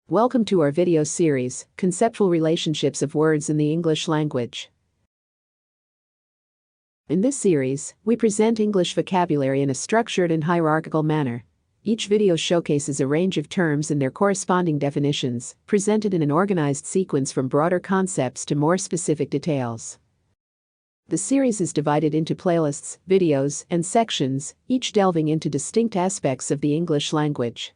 Welcome to our video series, Conceptual Relationships of Words in the English Language. In this series, we present English vocabulary in a structured and hierarchical manner. Each video showcases a range of terms and their corresponding definitions, presented in an organized sequence from broader concepts to more specific details. The series is divided into playlists, videos, and sections, each delving into distinct aspects of the English language.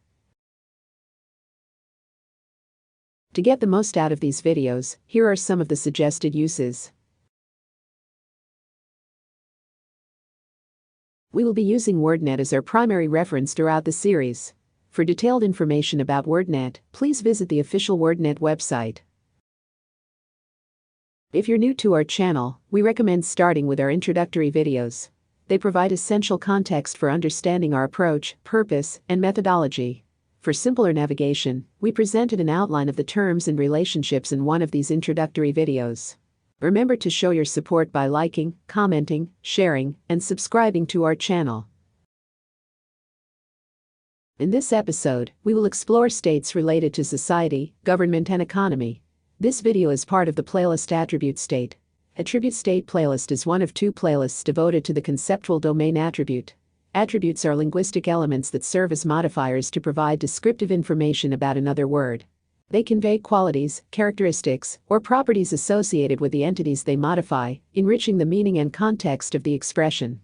To get the most out of these videos, here are some of the suggested uses. We will be using WordNet as our primary reference throughout the series. For detailed information about WordNet, please visit the official WordNet website. If you're new to our channel, we recommend starting with our introductory videos. They provide essential context for understanding our approach, purpose, and methodology. For simpler navigation, we presented an outline of the terms and relationships in one of these introductory videos. Remember to show your support by liking, commenting, sharing, and subscribing to our channel. In this episode, we will explore states related to society, government, and economy. This video is part of the playlist Attribute State. Attribute State playlist is one of two playlists devoted to the conceptual domain attribute. Attributes are linguistic elements that serve as modifiers to provide descriptive information about another word. They convey qualities, characteristics, or properties associated with the entities they modify, enriching the meaning and context of the expression.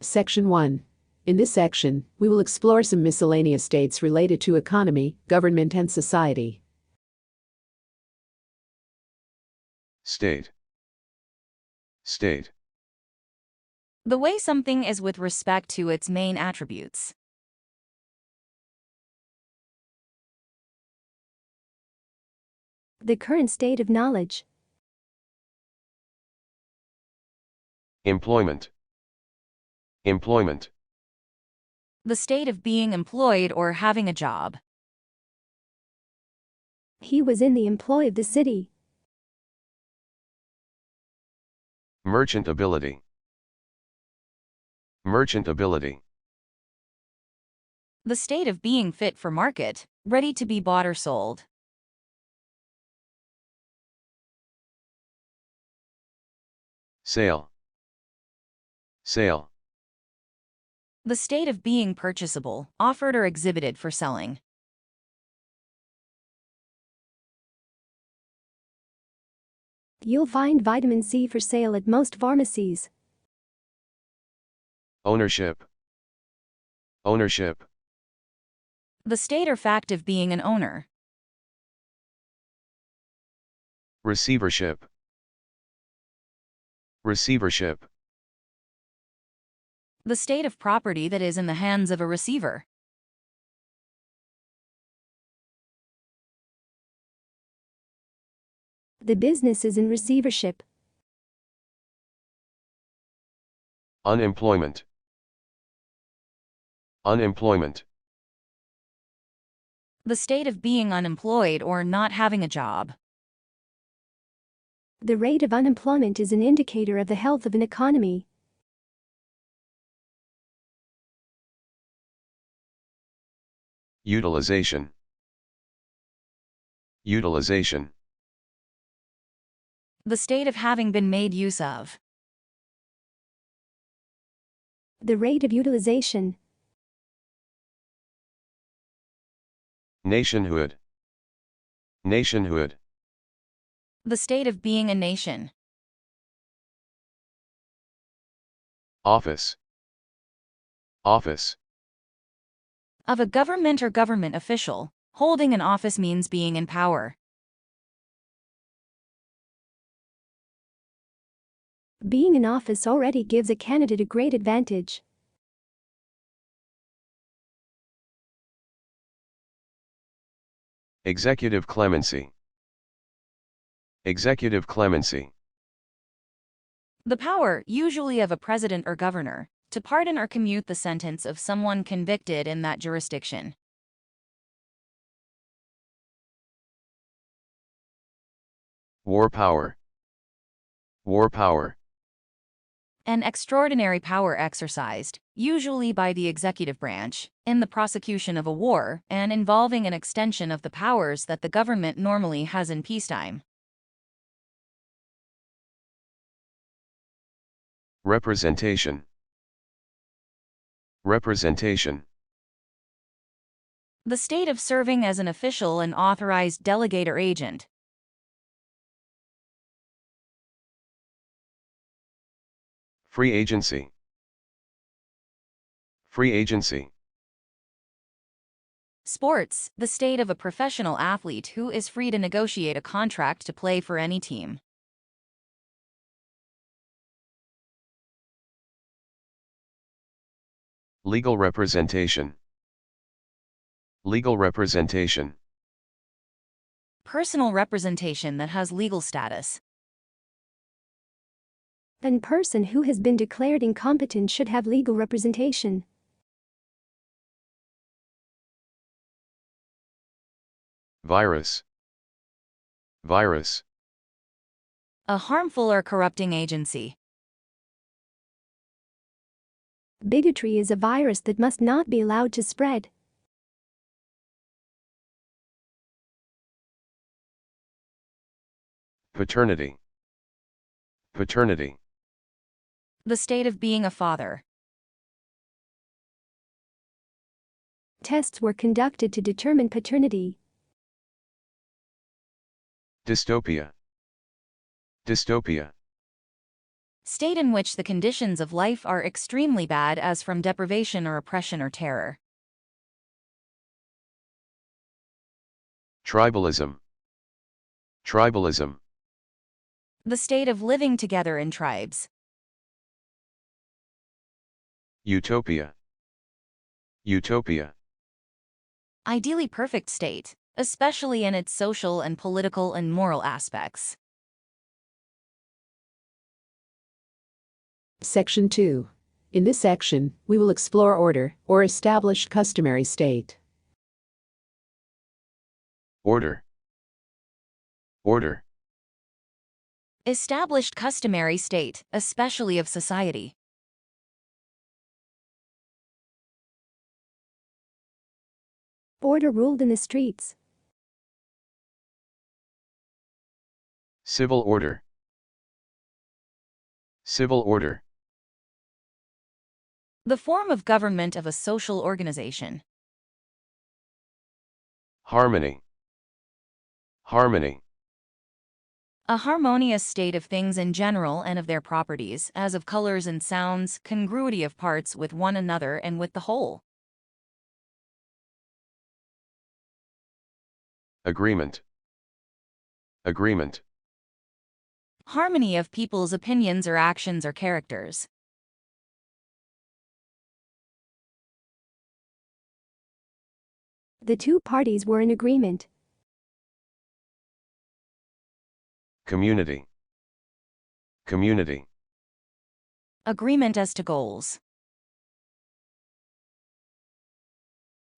Section 1. In this section, we will explore some miscellaneous states related to economy, government, and society. State. State. The way something is with respect to its main attributes. The current state of knowledge. Employment. Employment. The state of being employed or having a job. He was in the employ of the city. Merchantability. Merchantability. The state of being fit for market, ready to be bought or sold. Sale. Sale. The state of being purchasable, offered or exhibited for selling. You'll find vitamin C for sale at most pharmacies. Ownership. Ownership. The state or fact of being an owner. Receivership. Receivership. The state of property that is in the hands of a receiver. The business is in receivership. Unemployment. Unemployment. The state of being unemployed or not having a job. The rate of unemployment is an indicator of the health of an economy. Utilization. Utilization. The state of having been made use of. The rate of utilization. Nationhood. Nationhood. The state of being a nation. Office. Office. Of a government or government official. Holding an office means being in power. Being in office already gives a candidate a great advantage. Executive clemency. Executive clemency. The power, usually of a president or governor, to pardon or commute the sentence of someone convicted in that jurisdiction. War power. War power. An extraordinary power exercised, usually by the executive branch, in the prosecution of a war and involving an extension of the powers that the government normally has in peacetime. Representation. Representation. The state of serving as an official and authorized delegate or agent. Free agency. Free agency. Sports, the state of a professional athlete who is free to negotiate a contract to play for any team. Legal representation. Legal representation. Personal representation that has legal status. An person who has been declared incompetent should have legal representation. Virus. Virus. A harmful or corrupting agency. Bigotry is a virus that must not be allowed to spread. Paternity. Paternity. The state of being a father. Tests were conducted to determine paternity. Dystopia. Dystopia. State in which the conditions of life are extremely bad, as from deprivation or oppression or terror. Tribalism. Tribalism. The state of living together in tribes. Utopia. Utopia. Ideally perfect state, especially in its social and political and moral aspects. Section 2. In this section, we will explore order, or established customary state. Order. Order. Established customary state, especially of society. Order ruled in the streets. Civil order. Civil order. The form of government of a social organization. Harmony. Harmony. A harmonious state of things in general and of their properties, as of colors and sounds, congruity of parts with one another and with the whole. Agreement. Agreement. Harmony of people's opinions or actions or characters. The two parties were in agreement. Community. Community. Agreement as to goals.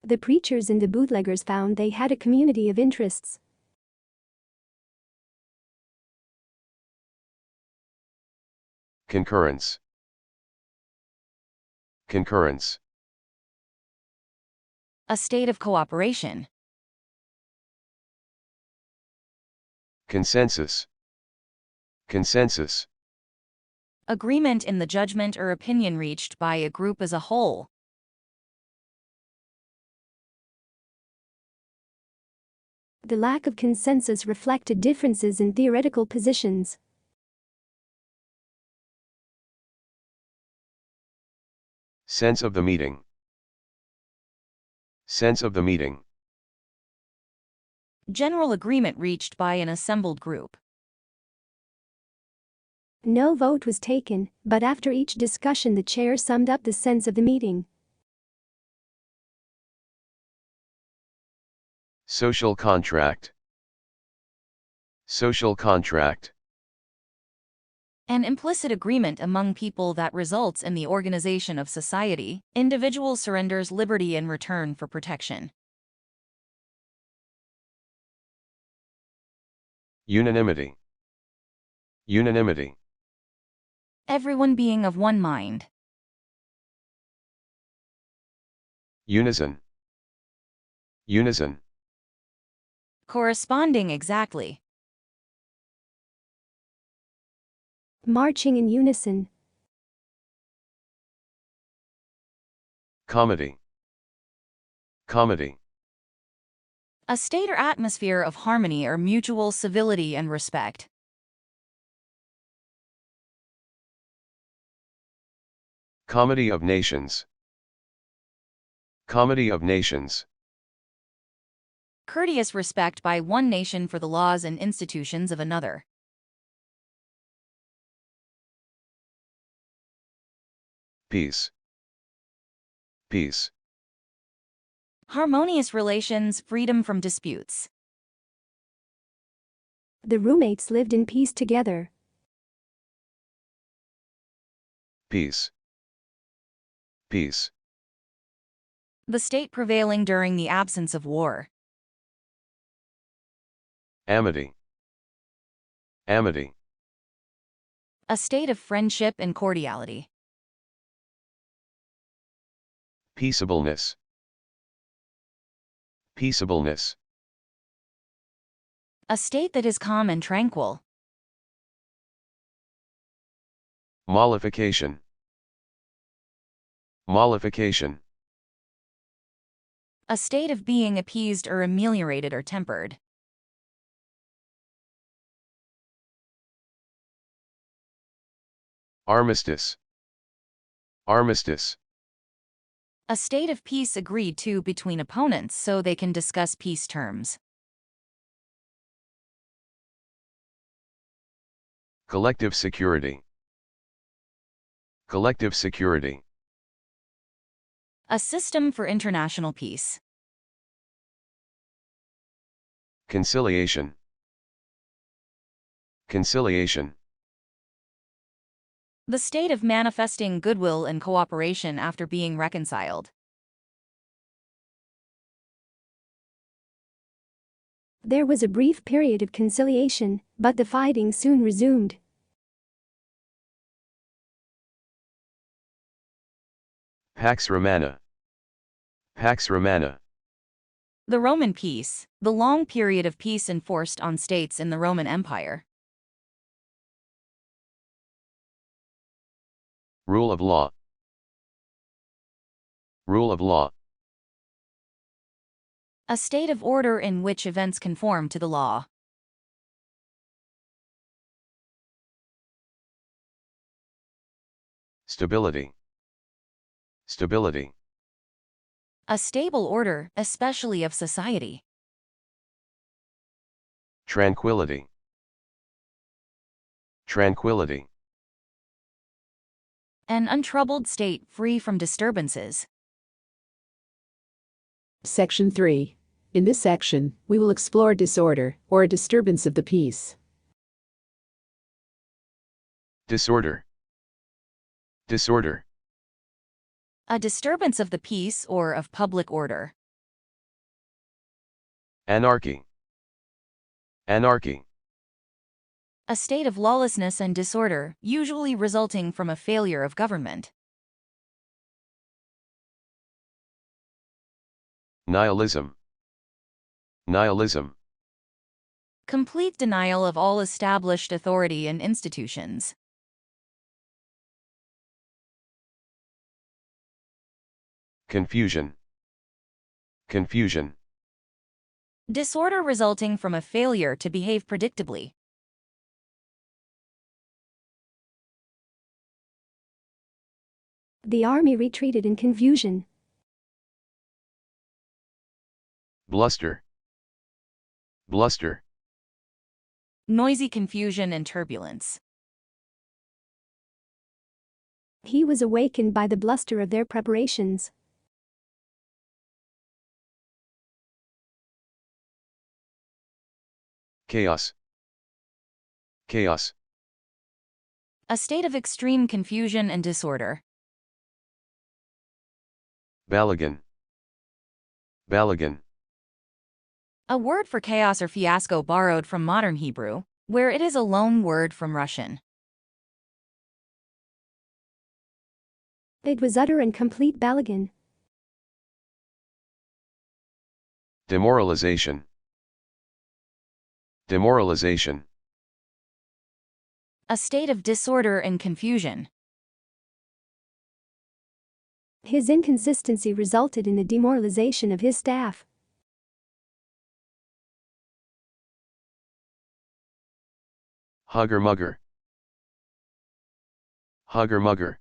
The preachers and the bootleggers found they had a community of interests. Concurrence. Concurrence. A state of cooperation. Consensus. Consensus. Agreement in the judgment or opinion reached by a group as a whole. The lack of consensus reflected differences in theoretical positions. Sense of the meeting. Sense of the meeting. General agreement reached by an assembled group. No vote was taken, but after each discussion the chair summed up the sense of the meeting. Social contract. Social contract. An implicit agreement among people that results in the organization of society. Individual surrenders liberty in return for protection. Unanimity. Unanimity. Everyone being of one mind. Unison. Unison. Corresponding exactly. Marching in unison. Comedy. Comedy. A state or atmosphere of harmony or mutual civility and respect. Comedy of nations. Comedy of nations. Courteous respect by one nation for the laws and institutions of another. Peace. Peace. Harmonious relations, freedom from disputes. The roommates lived in peace together. Peace. Peace. The state prevailing during the absence of war. Amity. Amity. A state of friendship and cordiality. Peaceableness. Peaceableness. A state that is calm and tranquil. Mollification. Mollification. A state of being appeased or ameliorated or tempered. Armistice. Armistice. A state of peace agreed to between opponents so they can discuss peace terms. Collective security. Collective security. A system for international peace. Conciliation. Conciliation. The state of manifesting goodwill and cooperation after being reconciled. There was a brief period of conciliation, but the fighting soon resumed. Pax Romana. Pax Romana. The Roman peace, the long period of peace enforced on states in the Roman Empire. Rule of law. Rule of law. A state of order in which events conform to the law. Stability. Stability. A stable order, especially of society. Tranquility. Tranquility. An untroubled state free from disturbances. Section 3. In this section, we will explore disorder, or a disturbance of the peace. Disorder. Disorder. A disturbance of the peace or of public order. Anarchy. Anarchy. A state of lawlessness and disorder, usually resulting from a failure of government. Nihilism. Nihilism. Complete denial of all established authority and institutions. Confusion. Confusion. Disorder resulting from a failure to behave predictably. The army retreated in confusion. Bluster. Bluster. Noisy confusion and turbulence. He was awakened by the bluster of their preparations. Chaos. Chaos. A state of extreme confusion and disorder. Balagan. Balagan. A word for chaos or fiasco borrowed from modern Hebrew, where it is a loan word from Russian. It was utter and complete balagan. Demoralization. Demoralization. A state of disorder and confusion. His inconsistency resulted in the demoralization of his staff. Hugger-mugger. Hugger-mugger.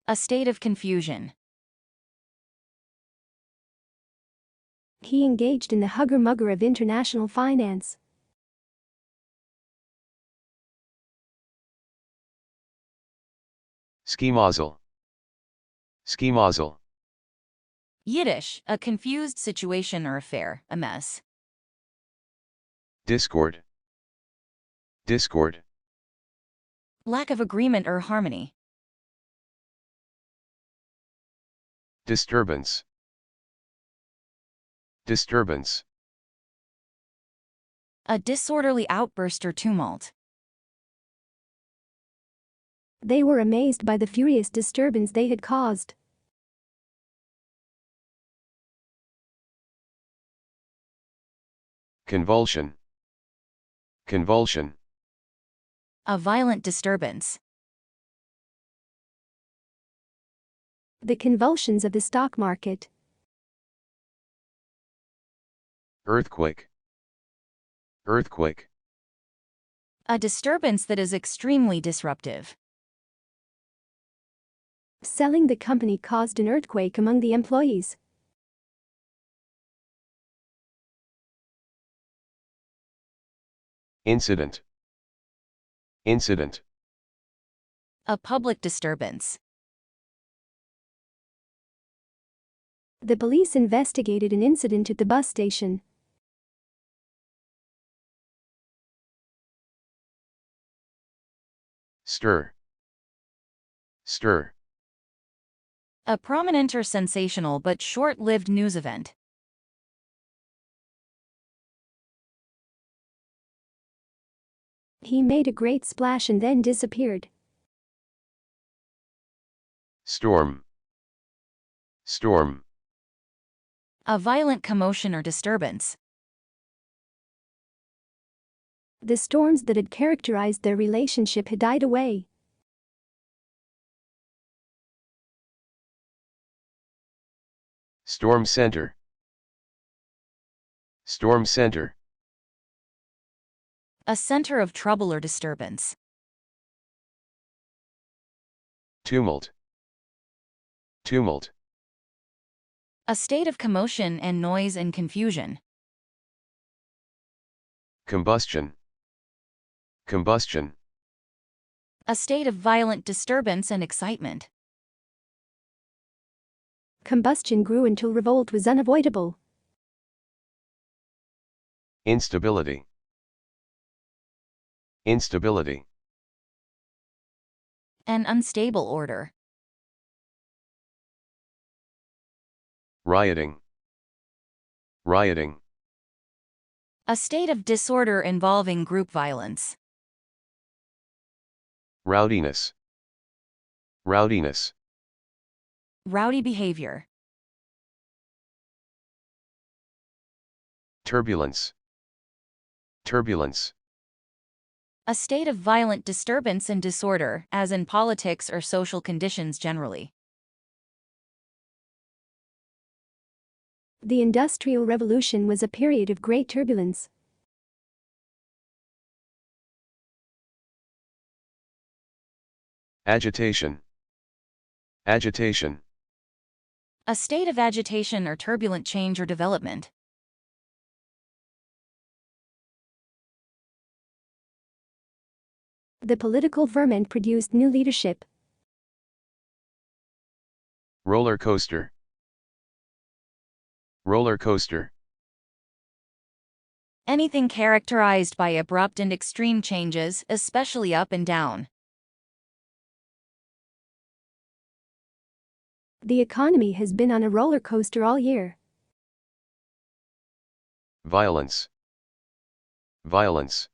A state of confusion. He engaged in the hugger-mugger of international finance. Ski-mazel. Ski-mazel. Yiddish, a confused situation or affair, a mess. Discord. Discord. Lack of agreement or harmony. Disturbance. Disturbance. A disorderly outburst or tumult. They were amazed by the furious disturbance they had caused. Convulsion. Convulsion. A violent disturbance. The convulsions of the stock market. Earthquake. Earthquake. A disturbance that is extremely disruptive. Selling the company caused an earthquake among the employees. Incident. Incident. A public disturbance. The police investigated an incident at the bus station. Stir. Stir. A prominent or sensational but short-lived news event. He made a great splash and then disappeared. Storm. Storm. A violent commotion or disturbance. The storms that had characterized their relationship had died away. Storm center. Storm center. A center of trouble or disturbance. Tumult. Tumult. A state of commotion and noise and confusion. Combustion. Combustion. A state of violent disturbance and excitement. Combustion grew until revolt was unavoidable. Instability. Instability. An unstable order. Rioting. Rioting. A state of disorder involving group violence. Rowdiness. Rowdiness. Rowdy behavior. Turbulence. Turbulence. A state of violent disturbance and disorder, as in politics or social conditions generally. The Industrial Revolution was a period of great turbulence. Agitation. Agitation. A state of agitation or turbulent change or development. The political ferment produced new leadership. Roller coaster. Roller coaster. Anything characterized by abrupt and extreme changes, especially up and down. The economy has been on a roller coaster all year. Violence. Violence.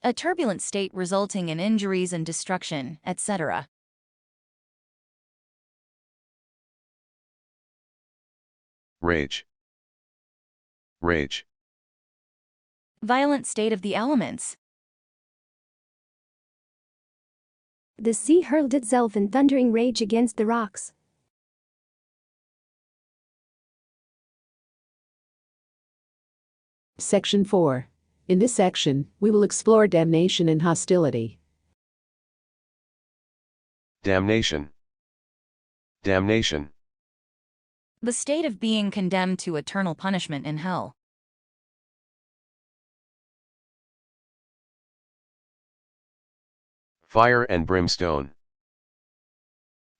A turbulent state resulting in injuries and destruction, etc. Rage. Rage. Violent state of the elements. The sea hurled itself in thundering rage against the rocks. Section 4. In this section, we will explore damnation and hostility. Damnation. Damnation. The state of being condemned to eternal punishment in hell. Fire and brimstone.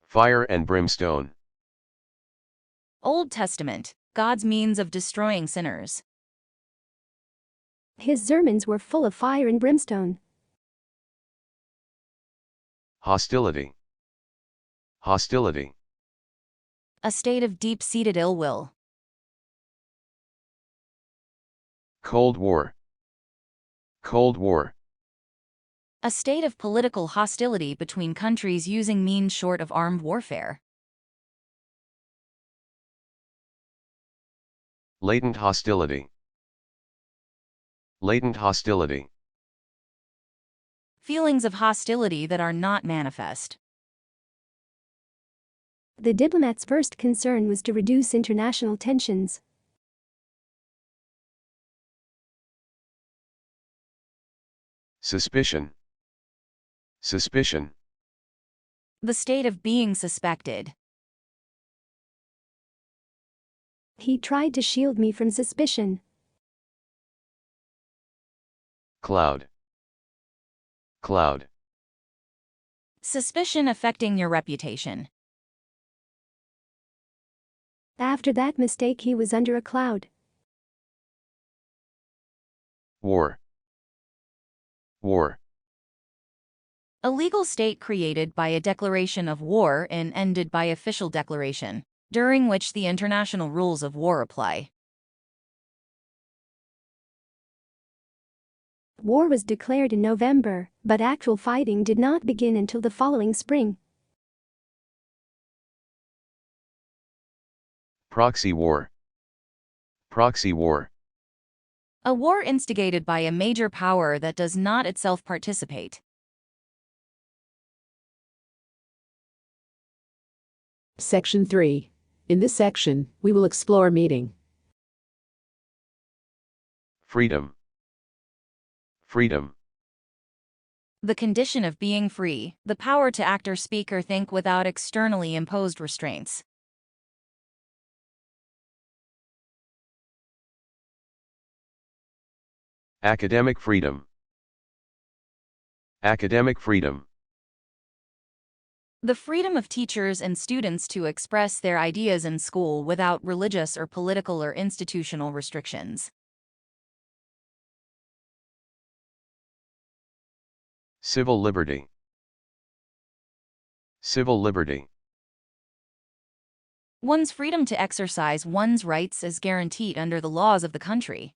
Fire and brimstone. Old Testament, God's means of destroying sinners. His sermons were full of fire and brimstone. Hostility. Hostility. A state of deep-seated ill will. Cold War. Cold War. A state of political hostility between countries using means short of armed warfare. Latent hostility. Latent hostility. Feelings of hostility that are not manifest. The diplomats' first concern was to reduce international tensions. Suspicion. Suspicion. The state of being suspected. He tried to shield me from suspicion. Cloud. Cloud. Suspicion affecting your reputation. After that mistake, he was under a cloud. War. War. A legal state created by a declaration of war and ended by official declaration, during which the international rules of war apply. War was declared in November, but actual fighting did not begin until the following spring. Proxy war. Proxy war. A war instigated by a major power that does not itself participate. Section 3. In this section, we will explore meeting. Freedom. Freedom. The condition of being free, the power to act or speak or think without externally imposed restraints. Academic freedom. Academic freedom. The freedom of teachers and students to express their ideas in school without religious or political or institutional restrictions. Civil liberty. Civil liberty. One's freedom to exercise one's rights is guaranteed under the laws of the country.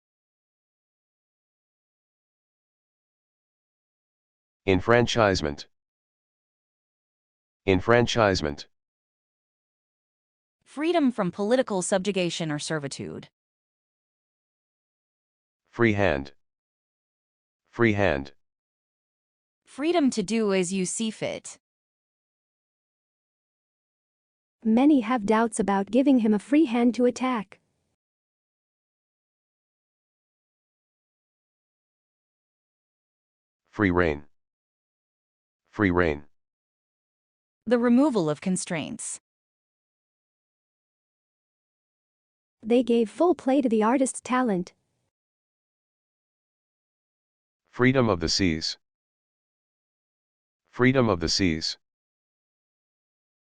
Enfranchisement. Enfranchisement. Freedom from political subjugation or servitude. Free hand. Free hand. Freedom to do as you see fit. Many have doubts about giving him a free hand to attack. Free rein. Free rein. The removal of constraints. They gave full play to the artist's talent. Freedom of the seas. Freedom of the seas.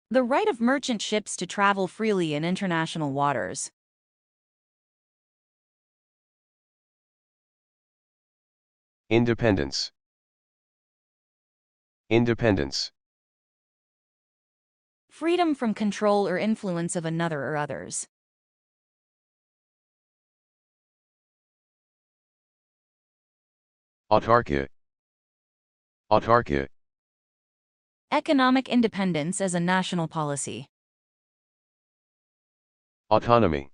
The right of merchant ships to travel freely in international waters. Independence. Independence. Freedom from control or influence of another or others. Autarkia. Autarkia. Economic independence as a national policy. Autonomy.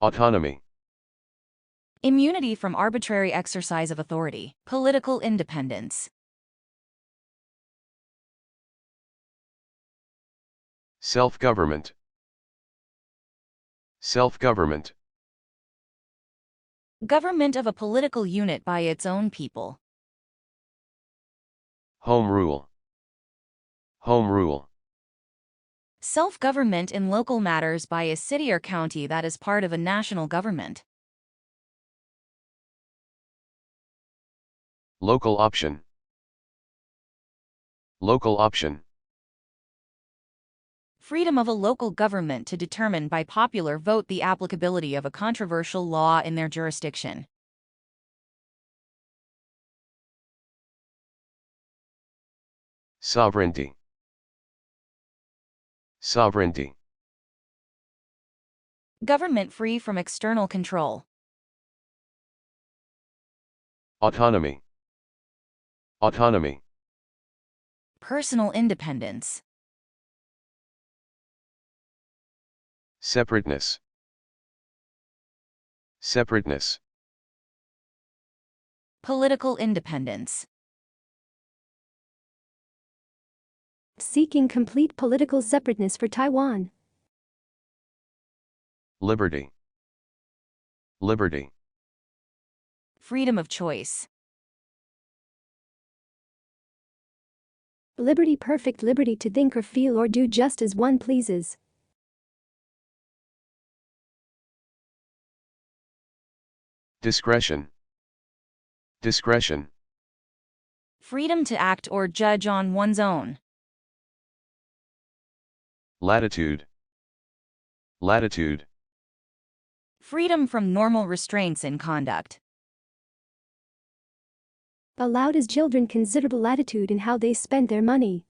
Autonomy. Immunity from arbitrary exercise of authority. Political independence. Self-government. Self-government. Government of a political unit by its own people. Home rule. Home rule. Self-government in local matters by a city or county that is part of a national government. Local option. Local option. Freedom of a local government to determine by popular vote the applicability of a controversial law in their jurisdiction. Sovereignty. Sovereignty. Government free from external control. Autonomy. Autonomy. Personal independence. Separateness. Separateness. Political independence. Seeking complete political separateness for Taiwan. Liberty. Liberty. Freedom of choice. Liberty, perfect liberty to think or feel or do just as one pleases. Discretion. Discretion. Freedom to act or judge on one's own. Latitude. Latitude. Freedom from normal restraints in conduct. Allowed as children considerable latitude in how they spend their money.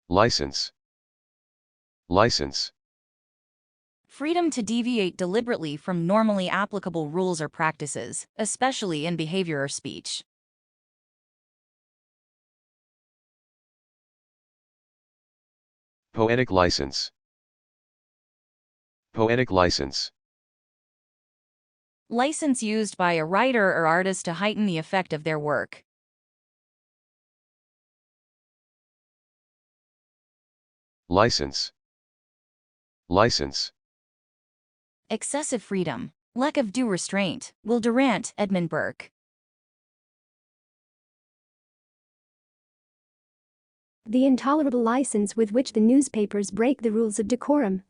License. License. Freedom to deviate deliberately from normally applicable rules or practices, especially in behavior or speech. Poetic license. Poetic license. License used by a writer or artist to heighten the effect of their work. License. License. Excessive freedom. Lack of due restraint. Will Durant, Edmund Burke. The intolerable license with which the newspapers break the rules of decorum.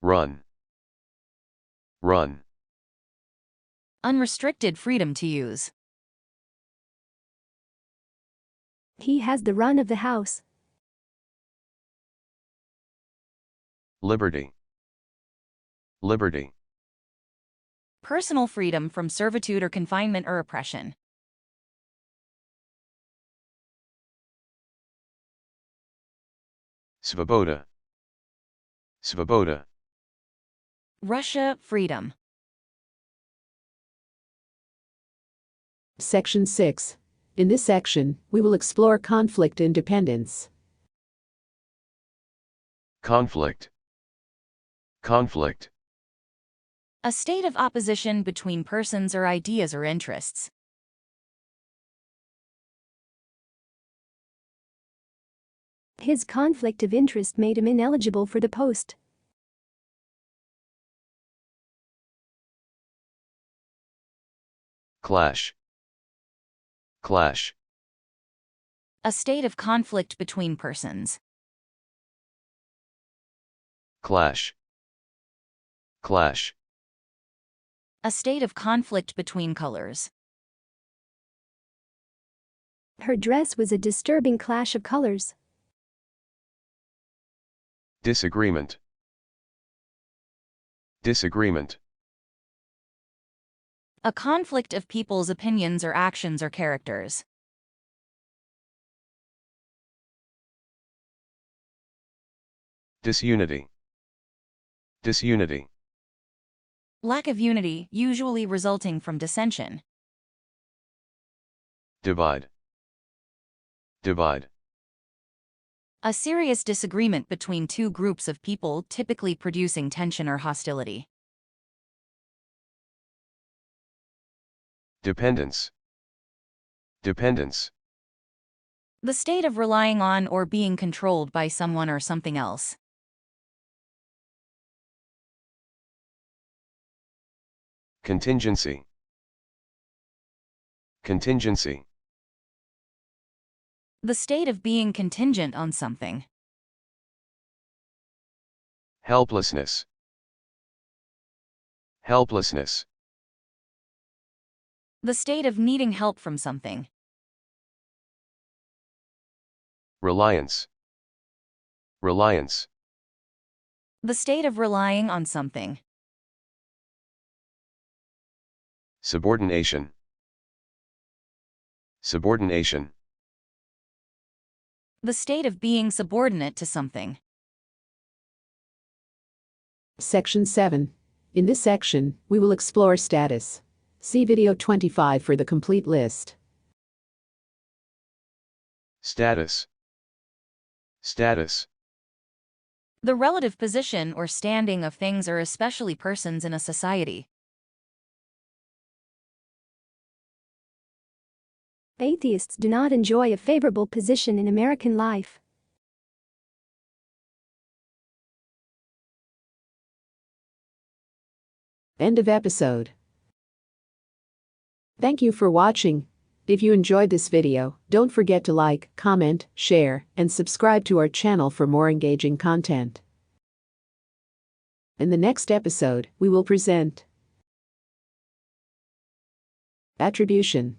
Run. Run. Unrestricted freedom to use. He has the run of the house. Liberty. Liberty. Personal freedom from servitude or confinement or oppression. Svoboda. Svoboda. Russia, freedom. Section 6. In this section, we will explore conflict independence. Conflict. Conflict. A state of opposition between persons or ideas or interests. His conflict of interest made him ineligible for the post. Clash. Clash. A state of conflict between persons. Clash. Clash. A state of conflict between colors. Her dress was a disturbing clash of colors. Disagreement. Disagreement. A conflict of people's opinions or actions or characters. Disunity. Disunity. Lack of unity, usually resulting from dissension. Divide. divide, A serious disagreement between two groups of people, typically producing tension or hostility. dependence, dependence, The state of relying on or being controlled by someone or something else. contingency, contingency, The state of being contingent on something. helplessness, helplessness, The state of needing help from something. reliance, reliance, The state of relying on something. subordination, subordination, The state of being subordinate to something. Section 7. In this section, we will explore status. See video 25 for the complete list. status, status, The relative position or standing of things or especially persons in a society. Atheists do not enjoy a favorable position in American life. End of episode. Thank you for watching. If you enjoyed this video, don't forget to like, comment, share, and subscribe to our channel for more engaging content. In the next episode, we will present attribution.